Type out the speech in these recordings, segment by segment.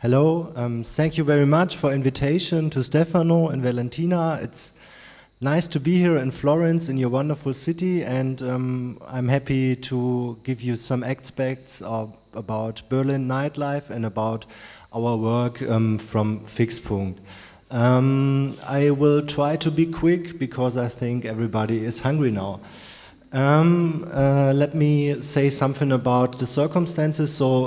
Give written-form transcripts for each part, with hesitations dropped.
Hello, thank you very much for invitation to Stefano and Valentina. It's nice to be here in Florence, in your wonderful city, and I'm happy to give you some aspects about Berlin nightlife and about our work from Fixpunkt. I will try to be quick because I think everybody is hungry now. Let me say something about the circumstances. So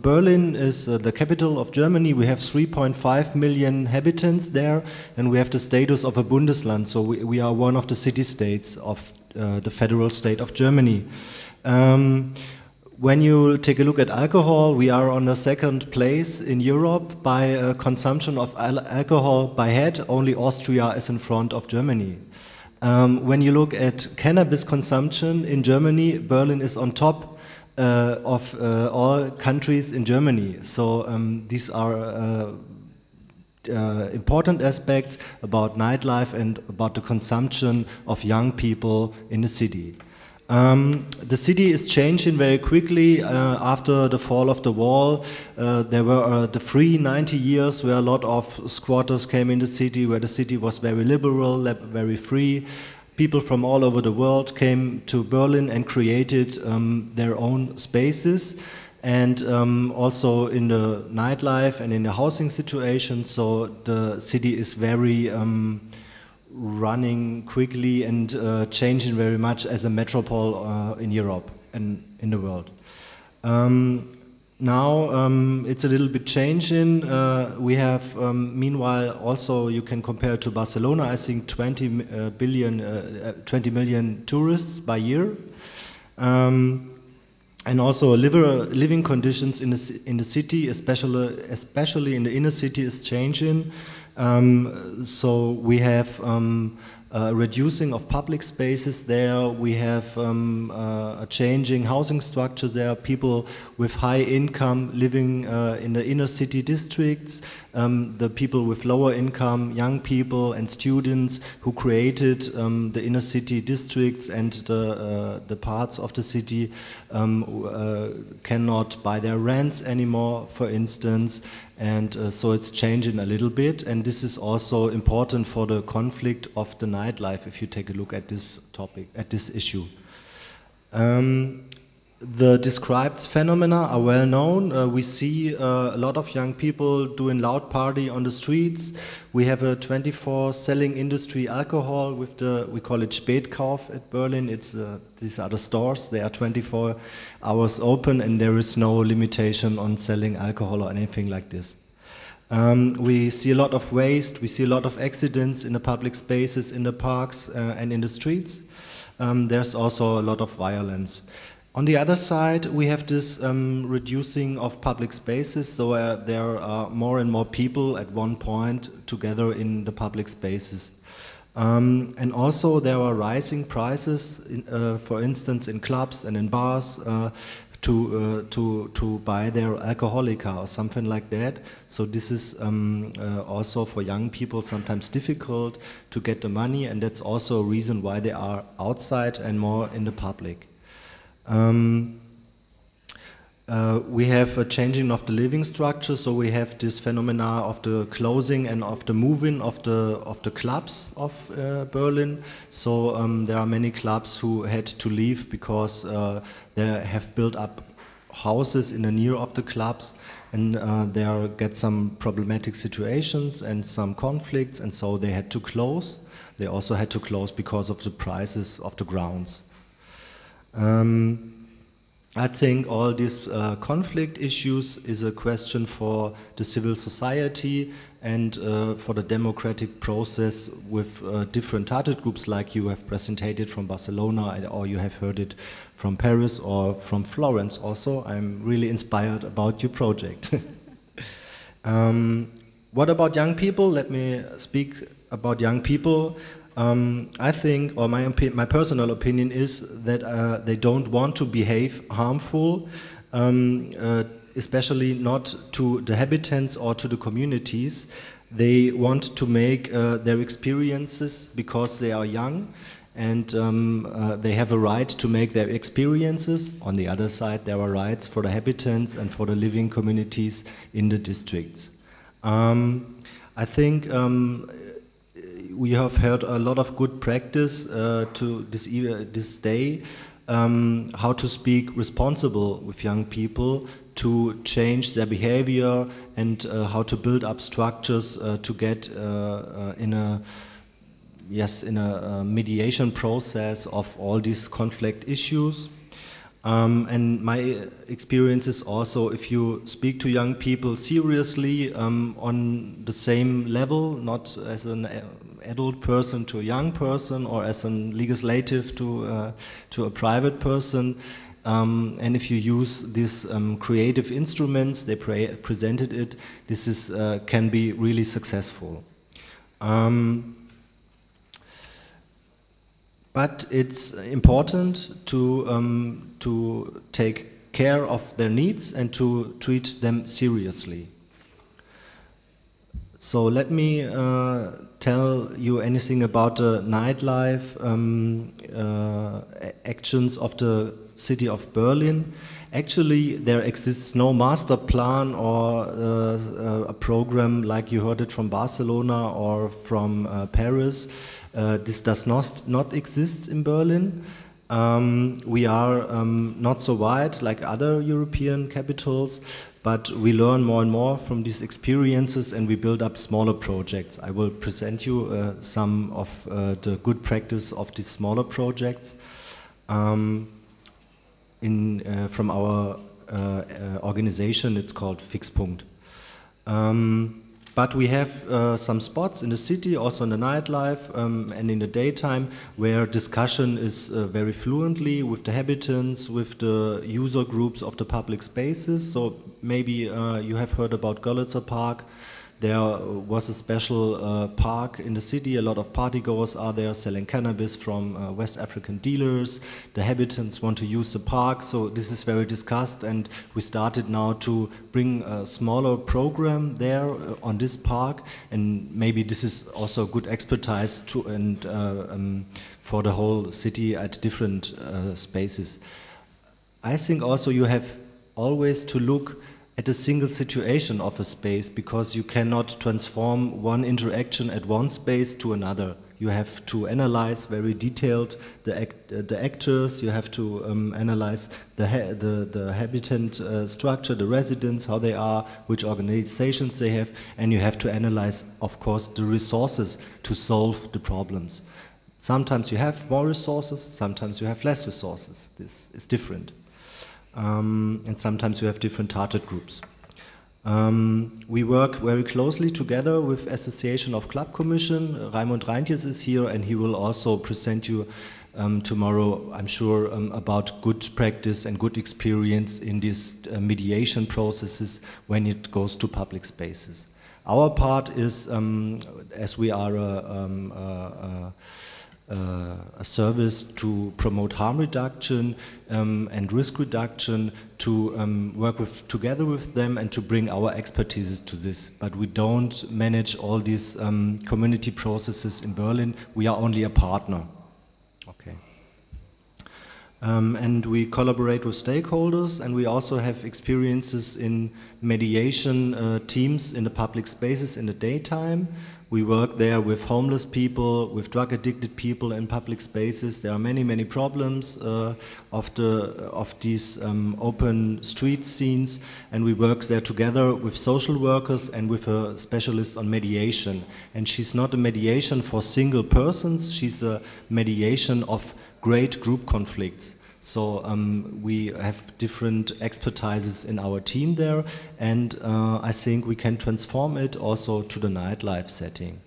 Berlin is the capital of Germany. We have 3.5 million inhabitants there, and we have the status of a Bundesland. So we are one of the city-states of the federal state of Germany. When you take a look at alcohol, we are on the second place in Europe by consumption of alcohol by head. Only Austria is in front of Germany. When you look at cannabis consumption in Germany, Berlin is on top of all countries in Germany. So these are important aspects about nightlife and about the consumption of young people in the city. The city is changing very quickly after the fall of the wall. There were the free 90 years where a lot of squatters came in the city, where the city was very liberal, very free. People from all over the world came to Berlin and created their own spaces. And also in the nightlife and in the housing situation, so the city is very running quickly and changing very much as a metropole in Europe and in the world. Now it's a little bit changing. We have, meanwhile, also you can compare to Barcelona, I think 20 million tourists by year. And also living conditions in the city, especially in the inner city, is changing. So we have reducing of public spaces there. We have a changing housing structure there. People with high income living in the inner city districts. The people with lower income, young people and students who created the inner city districts and the parts of the city cannot buy their rents anymore, for instance. And so it's changing a little bit, and this is also important for the conflict of the nightlife if you take a look at this topic, at this issue. The described phenomena are well known. We see a lot of young people doing loud party on the streets. We have a 24 selling industry alcohol with we call it Spätkauf at Berlin. These are the stores. They are 24 hours open and there is no limitation on selling alcohol or anything like this. We see a lot of waste. We see a lot of accidents in the public spaces, in the parks and in the streets. There's also a lot of violence. On the other side, we have this reducing of public spaces, so there are more and more people at one point together in the public spaces. And also there are rising prices, for instance, in clubs and in bars to buy their alcoholica or something like that. So this is also for young people sometimes difficult to get the money, and that's also a reason why they are outside and more in the public. We have a changing of the living structure, so we have this phenomena of the closing and of the moving of the clubs of Berlin. So there are many clubs who had to leave because they have built up houses in the near of the clubs, and there get some problematic situations and some conflicts, and so they had to close. They also had to close because of the prices of the grounds. I think all these conflict issues is a question for the civil society and for the democratic process with different target groups like you have presented from Barcelona, or you have heard it from Paris or from Florence also. I'm really inspired about your project. What about young people? Let me speak about young people. I think, or my personal opinion is that they don't want to behave harmful, especially not to the inhabitants or to the communities. They want to make their experiences because they are young, and they have a right to make their experiences. On the other side, there are rights for the habitants and for the living communities in the districts. I think we have heard a lot of good practice to this day, how to speak responsible with young people, to change their behavior, and how to build up structures to get in a mediation process of all these conflict issues. And my experience is also, if you speak to young people seriously on the same level, not as an adult person to a young person or as a legislative to a private person, and if you use these creative instruments, they presented it, this is, can be really successful. But it's important to take care of their needs and to treat them seriously. So let me tell you anything about the nightlife actions of the city of Berlin. Actually, there exists no master plan or a program like you heard it from Barcelona or from Paris. This does not exist in Berlin. We are not so wide like other European capitals, but we learn more and more from these experiences and we build up smaller projects. I will present you some of the good practice of these smaller projects from our organization. It's called Fixpunkt. But we have some spots in the city, also in the nightlife and in the daytime, where discussion is very fluently with the habitants, with the user groups of the public spaces. So maybe you have heard about Görlitzer Park. There was a special park in the city. A lot of partygoers are there selling cannabis from West African dealers. The habitants want to use the park, so this is very discussed, and we started now to bring a smaller program there on this park, and maybe this is also good expertise to and for the whole city at different spaces. I think also you have always to look at a single situation of a space, because you cannot transform one interaction at one space to another. You have to analyze very detailed the actors, you have to analyze the habitant structure, the residents, how they are, which organizations they have, and you have to analyze, of course, the resources to solve the problems. Sometimes you have more resources, sometimes you have less resources. This is different. And sometimes you have different target groups. We work very closely together with Association of Club Commission. Raimund Reintjes is here, and he will also present you tomorrow, I'm sure, about good practice and good experience in these mediation processes when it goes to public spaces. Our part is, as we are a service to promote harm reduction and risk reduction, to work together with them and to bring our expertise to this. But we don't manage all these community processes in Berlin. We are only a partner. Okay. And we collaborate with stakeholders, and we also have experiences in mediation teams in the public spaces in the daytime. We work there with homeless people, with drug-addicted people in public spaces. There are many, many problems of these open street scenes, and we work there together with social workers and with a specialist on mediation. And she's not a mediation for single persons, she's a mediation of great group conflicts. So we have different expertises in our team there, and I think we can transform it also to the nightlife setting.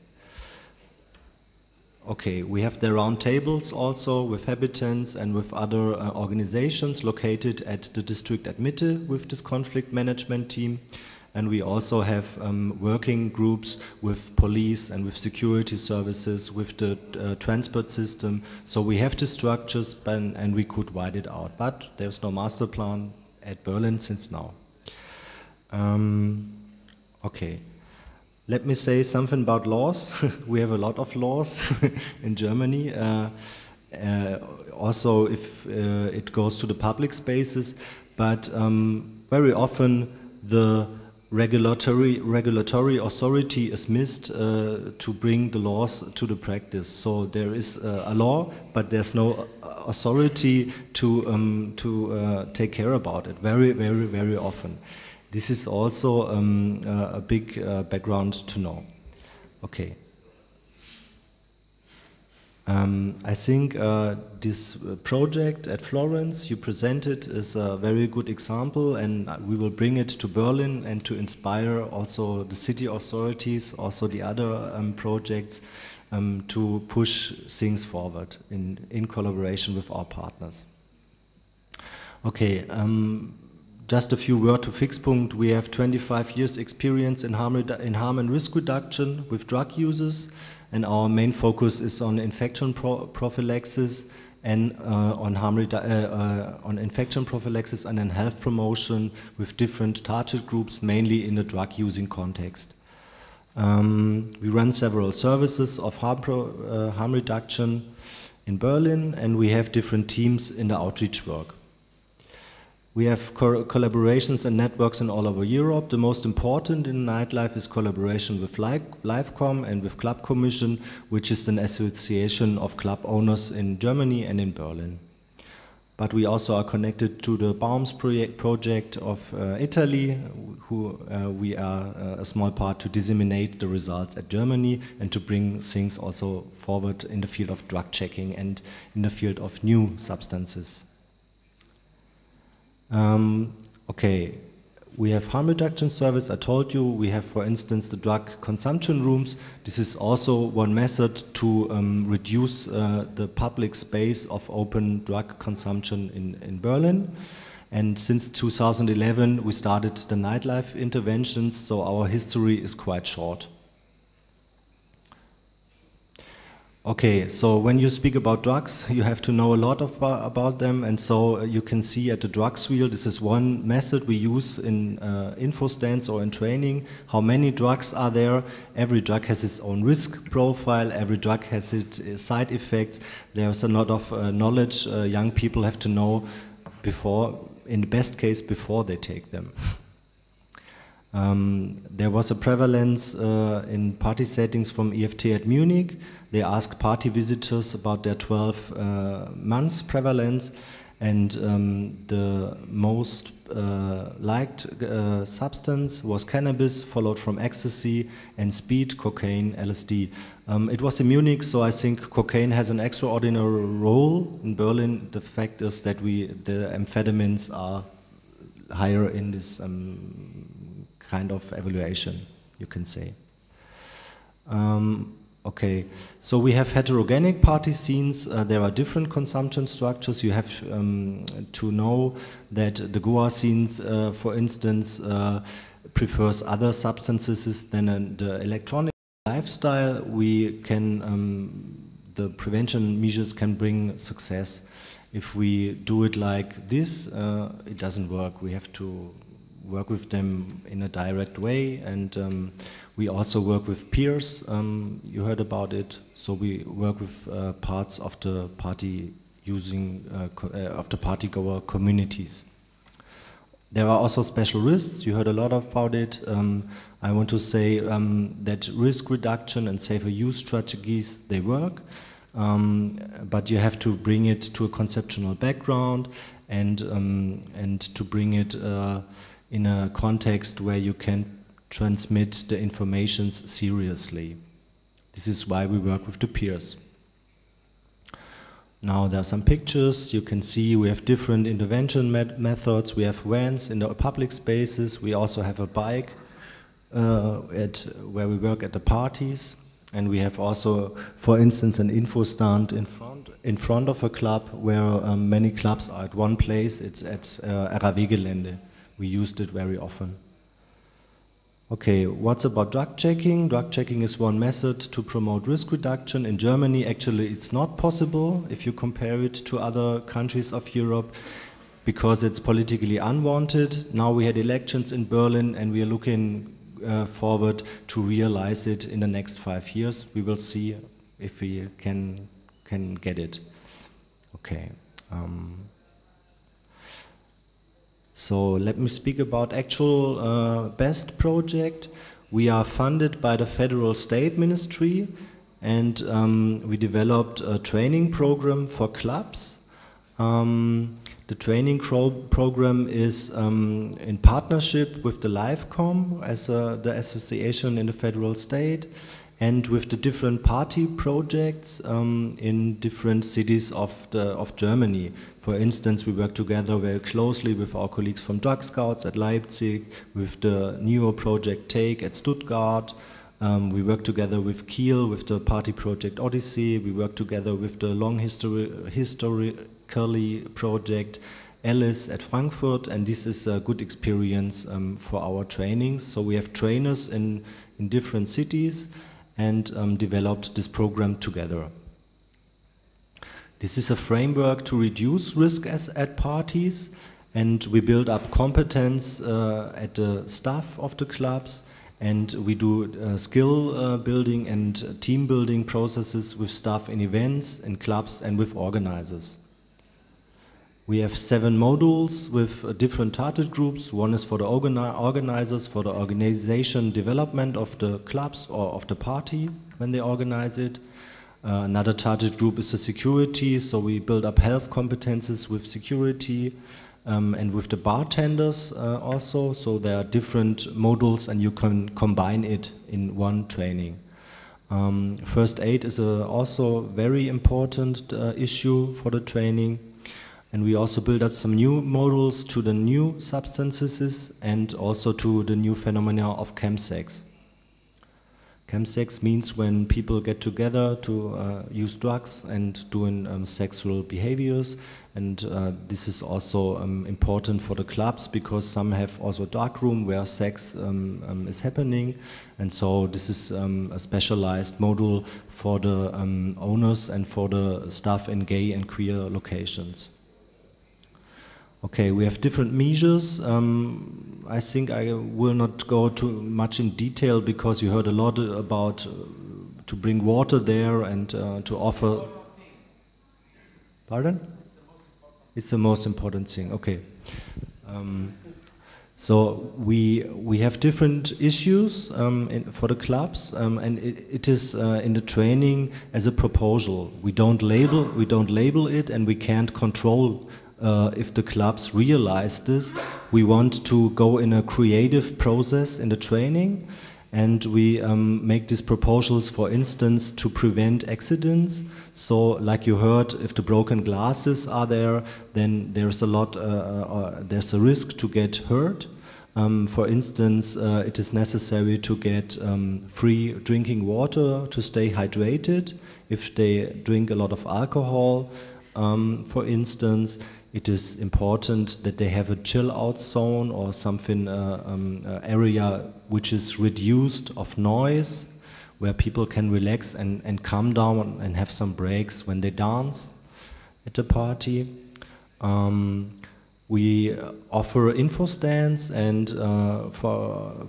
Okay, we have the round tables also with habitants and with other organizations located at the district at Mitte with this conflict management team. And we also have working groups with police and with security services, with the transport system. So we have the structures, and we could widen it out. But there's no master plan at Berlin since now. Okay. Let me say something about laws. We have a lot of laws in Germany. also if it goes to the public spaces, but very often the regulatory authority is missed to bring the laws to the practice. So there is a law, but there's no authority to take care about it. Very often. This is also a big background to know. Okay. I think this project at Florence you presented is a very good example, and we will bring it to Berlin and to inspire also the city authorities, also the other projects, to push things forward in collaboration with our partners. Okay, just a few words to Fixpunkt. We have 25 years experience in harm and risk reduction with drug users, and our main focus is on infection prophylaxis and on infection prophylaxis and on health promotion with different target groups, mainly in the drug using context. We run several services of harm reduction in Berlin, and we have different teams in the outreach work. We have collaborations and networks in all over Europe. The most important in nightlife is collaboration with Livecom and with Club Commission, which is an association of club owners in Germany and in Berlin. But we also are connected to the BAUMS project of Italy, who we are a small part to disseminate the results at Germany and to bring things also forward in the field of drug checking and in the field of new substances. Okay, we have harm reduction service, I told you. We have, for instance, the drug consumption rooms. This is also one method to reduce the public space of open drug consumption in Berlin. And since 2011, we started the nightlife interventions, so our history is quite short. Okay, so when you speak about drugs, you have to know a lot about them, and so you can see at the drugs wheel, this is one method we use in info stands or in training, how many drugs are there. Every drug has its own risk profile, every drug has its side effects. There's a lot of knowledge young people have to know before, in the best case, before they take them. There was a prevalence in party settings from EFT at Munich. They asked party visitors about their 12 months prevalence, and the most liked substance was cannabis, followed from ecstasy and speed, cocaine, LSD. It was in Munich, so I think cocaine has an extraordinary role. In Berlin, the fact is that the amphetamines are higher in this kind of evaluation, you can say. Okay, so we have heterogenic party scenes. There are different consumption structures. You have to know that the Goa scenes, for instance, prefers other substances than the electronic lifestyle. We can, the prevention measures can bring success. If we do it like this, it doesn't work. We have to work with them in a direct way, and we also work with peers. You heard about it. So we work with parts of the party using of the party-goer communities. There are also special risks. You heard a lot about it. I want to say that risk reduction and safer use strategies, they work, but you have to bring it to a conceptual background and to bring it in a context where you can transmit the informations seriously. This is why we work with the peers. Now there are some pictures. You can see we have different intervention methods. We have vans in the public spaces. We also have a bike where we work at the parties. And we have also, for instance, an info stand in front of a club where many clubs are at one place. It's at RAW-Gelände. We used it very often. Okay, what's about drug checking? Drug checking is one method to promote risk reduction. In Germany, actually, it's not possible if you compare it to other countries of Europe because it's politically unwanted. Now we had elections in Berlin, and we are looking forward to realize it in the next 5 years. We will see if we can get it. Okay. So let me speak about actual BEST project. We are funded by the Federal State Ministry, and we developed a training program for clubs. The training program is in partnership with the LIFECOM as the association in the federal state, and with the different party projects in different cities of Germany. For instance, we work together very closely with our colleagues from Drug Scouts at Leipzig, with the Neo project Take at Stuttgart. We work together with Kiel, with the party project Odyssey. We work together with the long historically project Alice at Frankfurt, and this is a good experience for our trainings. So we have trainers in different cities and developed this program together. This is a framework to reduce risk at parties, and we build up competence at the staff of the clubs, and we do skill building and team building processes with staff in events, in clubs, and with organizers. We have 7 modules with different target groups. One is for the organizers, for the organization development of the clubs or of the party when they organize it. Another target group is the security, so we build up health competences with security and with the bartenders also. So there are different modules and you can combine it in one training. First aid is also very important issue for the training. And we also build up some new modules to the new substances and also to the new phenomena of chemsex. Chemsex means when people get together to use drugs and doing sexual behaviors, and this is also important for the clubs because some have also a dark room where sex is happening, and so this is a specialized module for the owners and for the staff in gay and queer locations. Okay, we have different measures. I think I will not go too much in detail because you heard a lot about to bring water there and to offer. Pardon? It's the most important thing. Okay. So we have different issues for the clubs, and it is in the training as a proposal. We don't label it, and we can't control. If the clubs realize this, we want to go in a creative process in the training, and we make these proposals, for instance, to prevent accidents. So, like you heard, if the broken glasses are there, then there's a risk to get hurt. For instance, it is necessary to get free drinking water to stay hydrated. If they drink a lot of alcohol, for instance, it is important that they have a chill-out zone or something, area which is reduced of noise, where people can relax and calm down and have some breaks when they dance at the party. We offer info stands, and for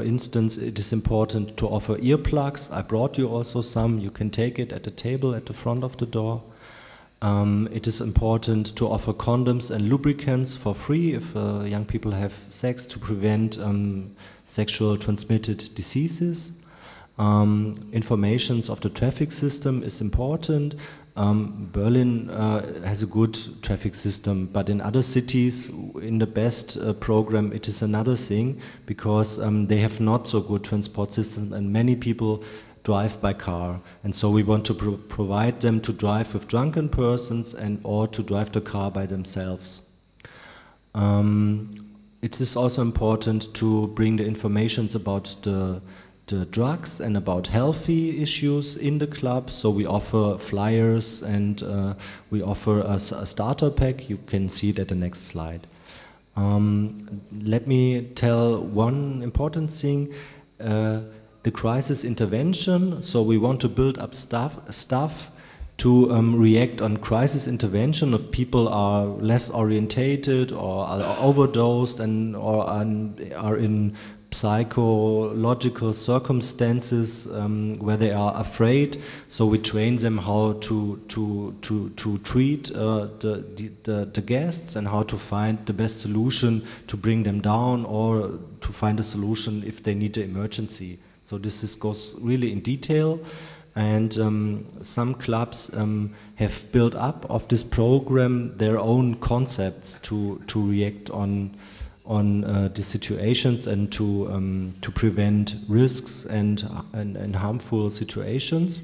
instance, it is important to offer earplugs. I brought you also some. You can take it at the table at the front of the door. It is important to offer condoms and lubricants for free if young people have sex, to prevent sexual transmitted diseases. Informations of the traffic system is important. Berlin has a good traffic system, but in other cities, in the BEST program, it is another thing, because they have not so good transport system, and many people drive by car, and so we want to provide them to drive with drunken persons and or to drive the car by themselves. It is also important to bring the informations about the drugs and about healthy issues in the club, so we offer flyers and we offer a starter pack. You can see it at the next slide. Let me tell one important thing. The crisis intervention, so we want to build up staff to react on crisis intervention if people are less orientated or are overdosed and or are in psychological circumstances where they are afraid. So we train them how to treat the guests and how to find the best solution to bring them down, or to find a solution if they need an emergency. So this goes really in detail. And some clubs have built up of this program their own concepts to react on the situations and to prevent risks and harmful situations.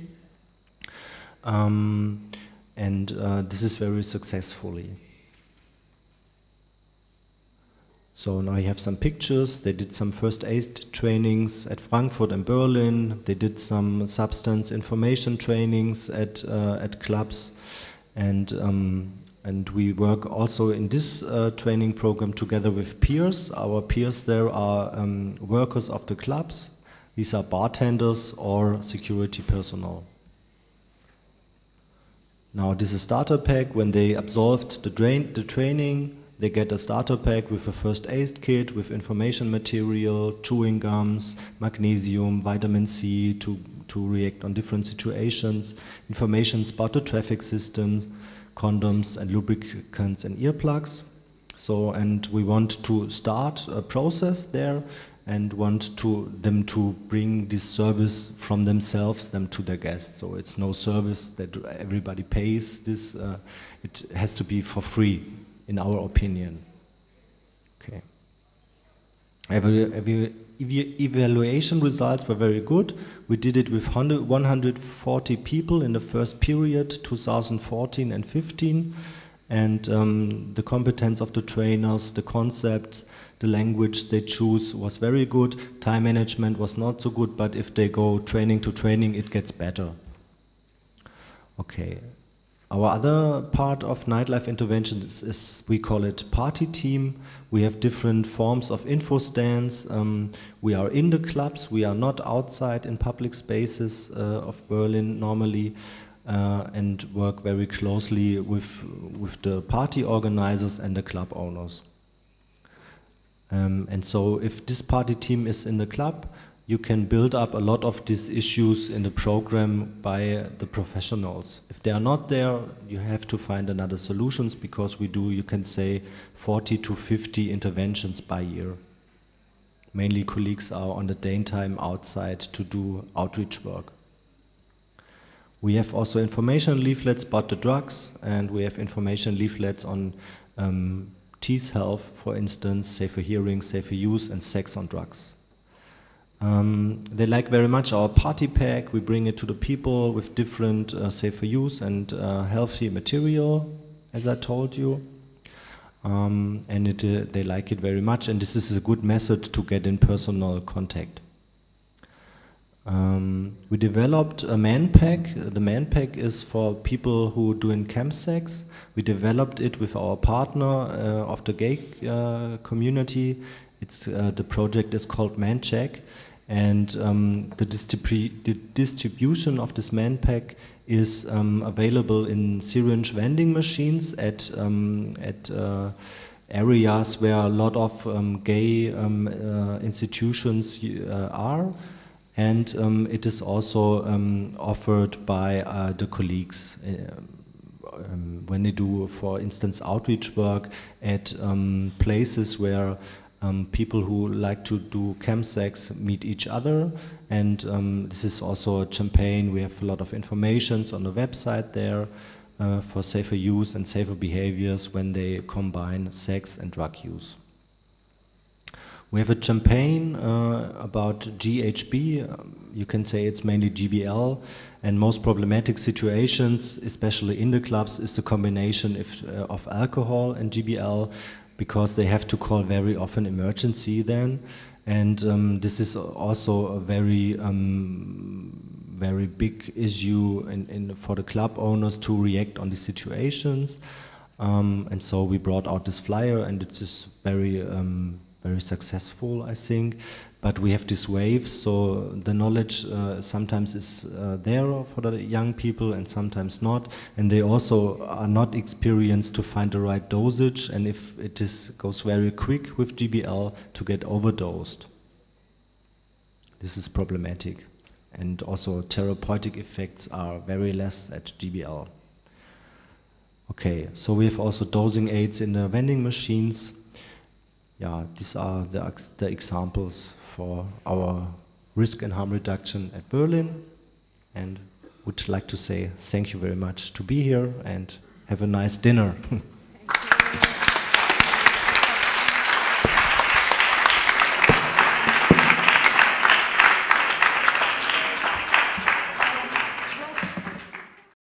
This is very successfully. So now you have some pictures. They did some first aid trainings at Frankfurt and Berlin. They did some substance information trainings at clubs, and we work also in this training program together with peers. Our peers there are workers of the clubs. These are bartenders or security personnel. Now this is starter pack. When they absolved the training, they get a starter pack with a first aid kit, with information material, chewing gums, magnesium, vitamin C to react on different situations, information about the traffic systems, condoms and lubricants and earplugs. So, and we want to start a process there and want them to bring this service from themselves to their guests. So it's no service that everybody pays this. It has to be for free, in our opinion. Okay. Evaluation results were very good. We did it with 140 people in the first period, 2014 and 15. And the competence of the trainers, the concepts, the language they choose was very good. Time management was not so good, but if they go training to training, it gets better. Okay. Our other part of nightlife intervention is we call it party team. We have different forms of info stands. We are in the clubs. We are not outside in public spaces of Berlin normally, and work very closely with the party organizers and the club owners. And so if this party team is in the club, you can build up a lot of these issues in the program by the professionals. If they are not there, you have to find another solutions, because we do, you can say, 40 to 50 interventions by year. Mainly colleagues are on the daytime outside to do outreach work. We have also information leaflets about the drugs, and we have information leaflets on teeth health, for instance, safer hearing, safer use, and sex on drugs. They like very much our party pack. We bring it to the people with different safer use and healthy material, as I told you. And they like it very much, and this is a good method to get in personal contact. We developed a man pack. The man pack is for people who do in camp sex. We developed it with our partner of the gay community. The project is called Man Check, and the distribution of this man pack is available in syringe vending machines at areas where a lot of gay institutions are, and it is also offered by the colleagues when they do, for instance, outreach work at places where people who like to do chemsex meet each other, and this is also a campaign. We have a lot of informations on the website there for safer use and safer behaviors when they combine sex and drug use. We have a campaign about GHB. You can say it's mainly GBL, and most problematic situations, especially in the clubs, is the combination of alcohol and GBL, because they have to call very often emergency then, and this is also a very big issue for the club owners to react on these situations, and so we brought out this flyer, and it is very successful, I think. But we have these waves, so the knowledge sometimes is there for the young people and sometimes not, and they also are not experienced to find the right dosage, and if it goes very quick with GBL, to get overdosed. This is problematic. And also therapeutic effects are very less at GBL. Okay, so we have also dosing aids in the vending machines. Yeah, these are the examples for our risk and harm reduction at Berlin. And would like to say thank you very much to be here and have a nice dinner.